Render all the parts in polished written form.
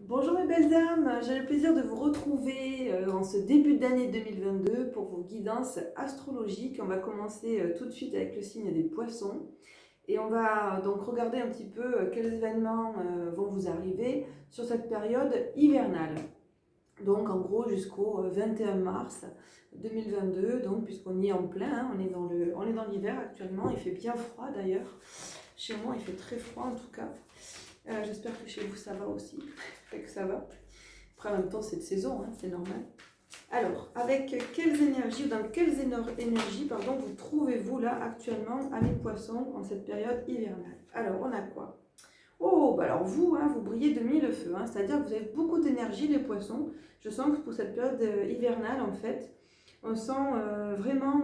Bonjour mes belles âmes, j'ai le plaisir de vous retrouver en ce début d'année 2022 pour vos guidances astrologiques. On va commencer tout de suite avec le signe des poissons et on va donc regarder un petit peu quels événements vont vous arriver sur cette période hivernale. Donc en gros jusqu'au 21 mars 2022, donc puisqu'on y est en plein, hein, on est dans l'hiver actuellement, il fait bien froid d'ailleurs. Chez moi il fait très froid en tout cas. J'espère que chez vous ça va aussi, fait que ça va. Après en même temps c'est de saison, hein, c'est normal. Alors, avec quelles énergies, ou dans quelles énergies pardon, vous trouvez-vous là actuellement, amis poissons, en cette période hivernale? Alors, on a quoi? Oh, bah alors vous, hein, vous brillez de mille feux, hein, c'est-à-dire que vous avez beaucoup d'énergie les poissons. Je sens que pour cette période hivernale en fait, on sent vraiment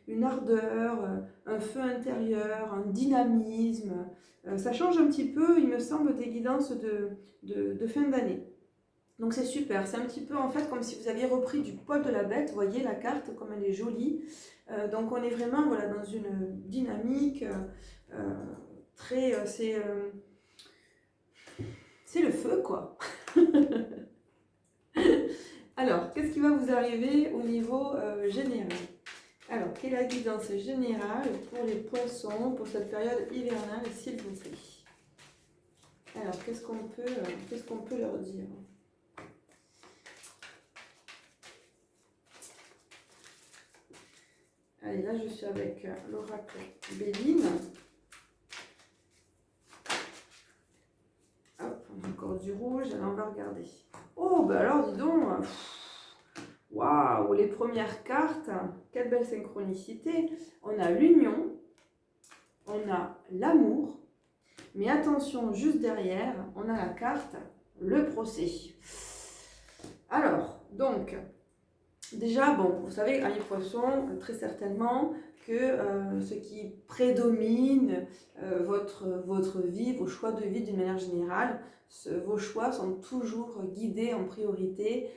une ardeur, un feu intérieur, un dynamisme. Ça change un petit peu, il me semble, des guidances de fin d'année. Donc c'est super, c'est un petit peu en fait comme si vous aviez repris du poil de la bête, vous voyez la carte comme elle est jolie. Donc on est vraiment voilà, dans une dynamique très... c'est le feu quoi. Alors, qu'est-ce qui va vous arriver au niveau général? Alors, quelle est la guidance générale pour les poissons pour cette période hivernale, s'il vous plaît? Alors, qu'est-ce qu'on peut leur dire? Allez, là, je suis avec l'oracle Béline. Hop, on a encore du rouge, alors on va regarder. Oh, bah alors, dis donc, waouh, les premières cartes, quelle belle synchronicité. On a l'union, on a l'amour, mais attention, juste derrière, on a la carte, le procès. Alors, donc, déjà, bon, vous savez, amis poissons, très certainement que ce qui prédomine votre vie, vos choix de vie d'une manière générale, vos choix sont toujours guidés en priorité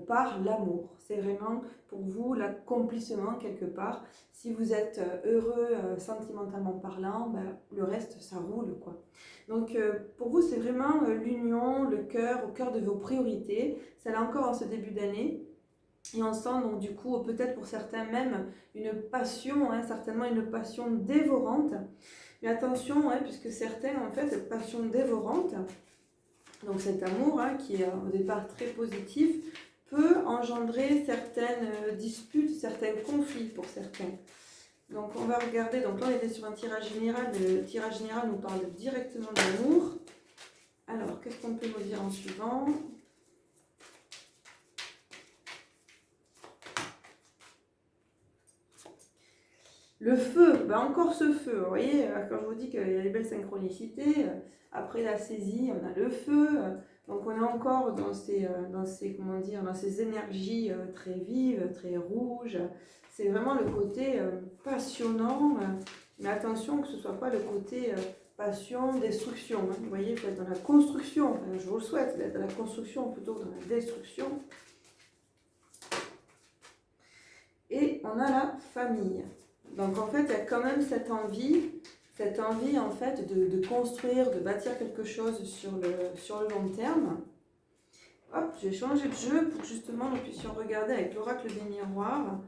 par l'amour. C'est vraiment pour vous l'accomplissement quelque part. Si vous êtes heureux sentimentalement parlant, ben, le reste ça roule quoi. Donc pour vous c'est vraiment l'union, le cœur, au cœur de vos priorités. Ça là encore en ce début d'année. Et on sent donc du coup, peut-être pour certains même, une passion, hein, certainement une passion dévorante. Mais attention, hein, puisque certains, en fait, cette passion dévorante, donc cet amour hein, qui est au départ très positif, peut engendrer certaines disputes, certains conflits pour certains. Donc on va regarder, donc là on était sur un tirage général, le tirage général nous parle directement de l'amour. Alors, qu'est-ce qu'on peut nous dire en suivant ? Le feu, ben encore ce feu, vous voyez, quand je vous dis qu'il y a des belles synchronicités, après la saisie, on a le feu, donc on est encore comment dire, dans ces énergies très vives, très rouges, c'est vraiment le côté passionnant, mais attention que ce ne soit pas le côté passion, destruction, hein. Vous voyez, il faut être dans la construction, enfin, je vous le souhaite, d'être dans la construction plutôt que dans la destruction. Et on a la famille. Donc en fait, il y a quand même cette envie en fait de construire, de bâtir quelque chose sur le long terme. Hop, j'ai changé de jeu pour que justement nous puissions regarder avec l'oracle des miroirs.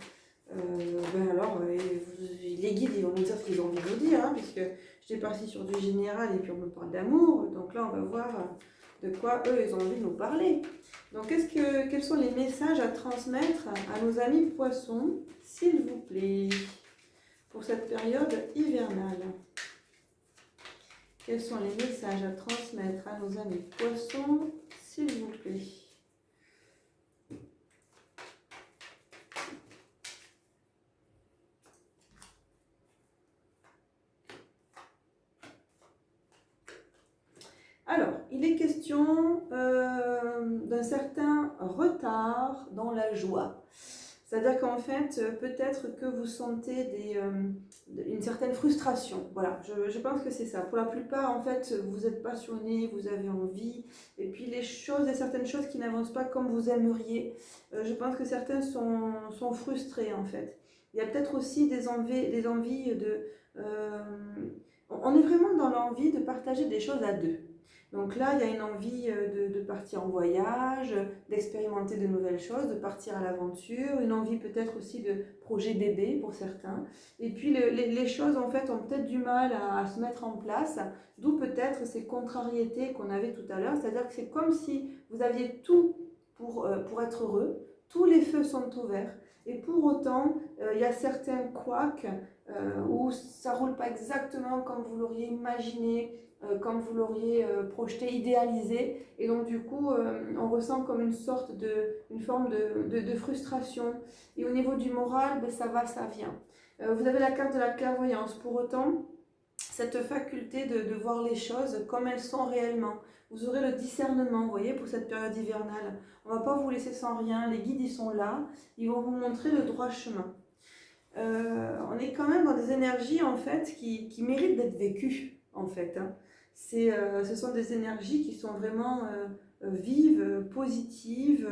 Les guides ils vont nous dire ce qu'ils ont envie de nous dire, hein, puisque j'étais partie sur du général et puis on me parle d'amour. Donc là, on va voir de quoi eux ils ont envie de nous parler. Donc quels sont les messages à transmettre à nos amis poissons, s'il vous plaît, pour cette période hivernale? Quels sont les messages à transmettre à nos amis poissons, s'il vous plaît? Alors, il est question d'un certain retard dans la joie. C'est-à-dire qu'en fait, peut-être que vous sentez une certaine frustration. Voilà, je pense que c'est ça. Pour la plupart, en fait, vous êtes passionné, vous avez envie, et puis il y a certaines choses qui n'avancent pas comme vous aimeriez. Je pense que certains sont frustrés, en fait. Il y a peut-être aussi des envies de... on est vraiment dans l'envie de partager des choses à deux. Donc là, il y a une envie de partir en voyage, d'expérimenter de nouvelles choses, de partir à l'aventure, une envie peut-être aussi de projet bébé pour certains. Et puis les choses en fait ont peut-être du mal à se mettre en place, d'où peut-être ces contrariétés qu'on avait tout à l'heure, c'est-à-dire que c'est comme si vous aviez tout pour être heureux, tous les feux sont ouverts, et pour autant, il y a certains couacs où ça ne roule pas exactement comme vous l'auriez imaginé, comme vous l'auriez projeté, idéalisé, et donc du coup on ressent comme une forme de frustration, et au niveau du moral, ben, ça va, ça vient. Vous avez la carte de la clairvoyance, pour autant, cette faculté de voir les choses comme elles sont réellement. Vous aurez le discernement, vous voyez, pour cette période hivernale. On ne va pas vous laisser sans rien, les guides ils sont là, ils vont vous montrer le droit chemin. On est quand même dans des énergies en fait qui méritent d'être vécues en fait. Hein. Ce sont des énergies qui sont vraiment vives, positives.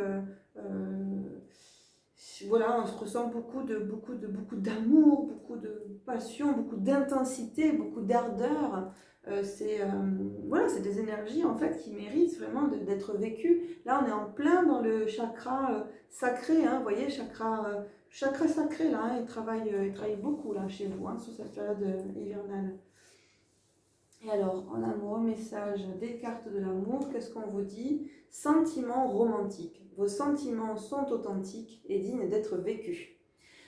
Voilà, on se ressent beaucoup d'amour, beaucoup de passion, beaucoup d'intensité, beaucoup d'ardeur. Voilà, c'est des énergies en fait qui méritent vraiment d'être vécues. Là, on est en plein dans le chakra sacré, hein, vous voyez, chakra sacré là, hein, il travaille beaucoup là chez vous hein, sur cette période hivernale. Et alors, en amour, message des cartes de l'amour, qu'est-ce qu'on vous dit? Sentiments romantiques. Vos sentiments sont authentiques et dignes d'être vécus.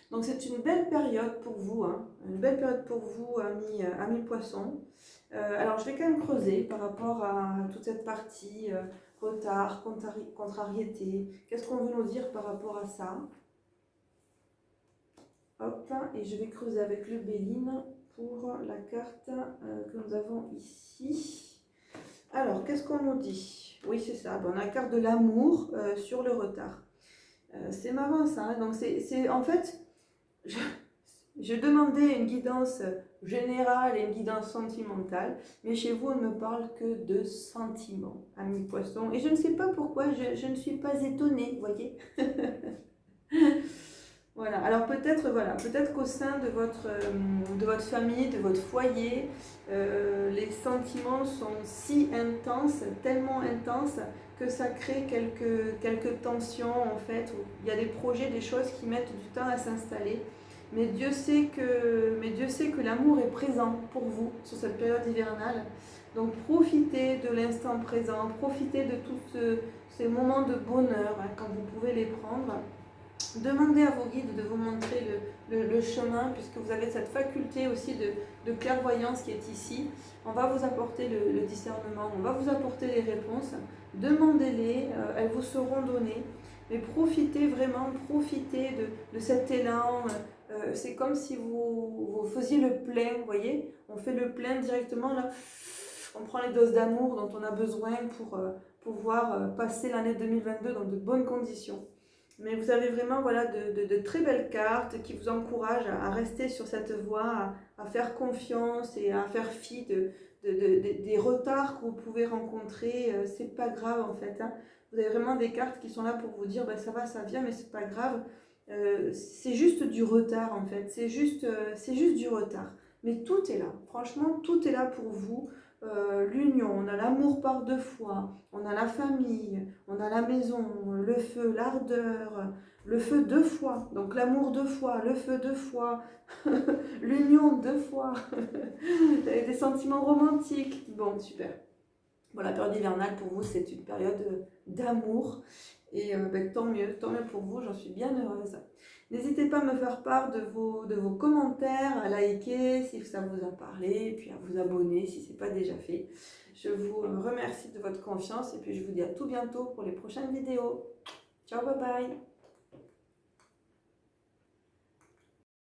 Donc c'est une belle période pour vous, hein, une belle période pour vous, amis poissons. Alors je vais quand même creuser par rapport à toute cette partie retard, contrariété. Qu'est-ce qu'on veut nous dire par rapport à ça? Hop, et je vais creuser avec le Béline pour la carte que nous avons ici. Alors, qu'est-ce qu'on nous dit? Oui, c'est ça. Bon, on a la carte de l'amour sur le retard. C'est marrant ça. Hein. Donc, en fait, je demandais une guidance générale et une guidance sentimentale, mais chez vous, on ne me parle que de sentiments, amis poissons. Et je ne sais pas pourquoi, je ne suis pas étonnée, vous voyez. Voilà, alors peut-être qu'au sein de votre famille, de votre foyer, les sentiments sont si intenses, tellement intenses, que ça crée quelques tensions en fait, où il y a des projets, des choses qui mettent du temps à s'installer. Mais Dieu sait que l'amour est présent pour vous sur cette période hivernale. Donc profitez de l'instant présent, profitez de tous ces moments de bonheur hein, quand vous pouvez les prendre. Demandez à vos guides de vous montrer le chemin, puisque vous avez cette faculté aussi de clairvoyance qui est ici. On va vous apporter le discernement, on va vous apporter les réponses. Demandez-les, elles vous seront données. Mais profitez vraiment, profitez de cet élan. C'est comme si vous faisiez le plein, vous voyez. On fait le plein directement là. On prend les doses d'amour dont on a besoin pour pouvoir passer l'année 2022 dans de bonnes conditions. Mais vous avez vraiment voilà, de très belles cartes qui vous encouragent à rester sur cette voie, à faire confiance et à faire fi des retards que vous pouvez rencontrer. C'est pas grave en fait. Hein. Vous avez vraiment des cartes qui sont là pour vous dire bah, ça va, ça vient, mais c'est pas grave. C'est juste du retard en fait. C'est juste du retard. Mais tout est là. Franchement, tout est là pour vous. L'union, on a l'amour par deux fois, on a la famille, on a la maison, le feu, l'ardeur, le feu deux fois, donc l'amour deux fois, le feu deux fois, l'union deux fois, des sentiments romantiques. Bon, super. Bon, la période hivernale pour vous, c'est une période d'amour. Et tant mieux pour vous, j'en suis bien heureuse. N'hésitez pas à me faire part de vos commentaires, à liker si ça vous a parlé, puis à vous abonner si ce n'est pas déjà fait. Je vous remercie de votre confiance et puis je vous dis à tout bientôt pour les prochaines vidéos. Ciao, bye bye!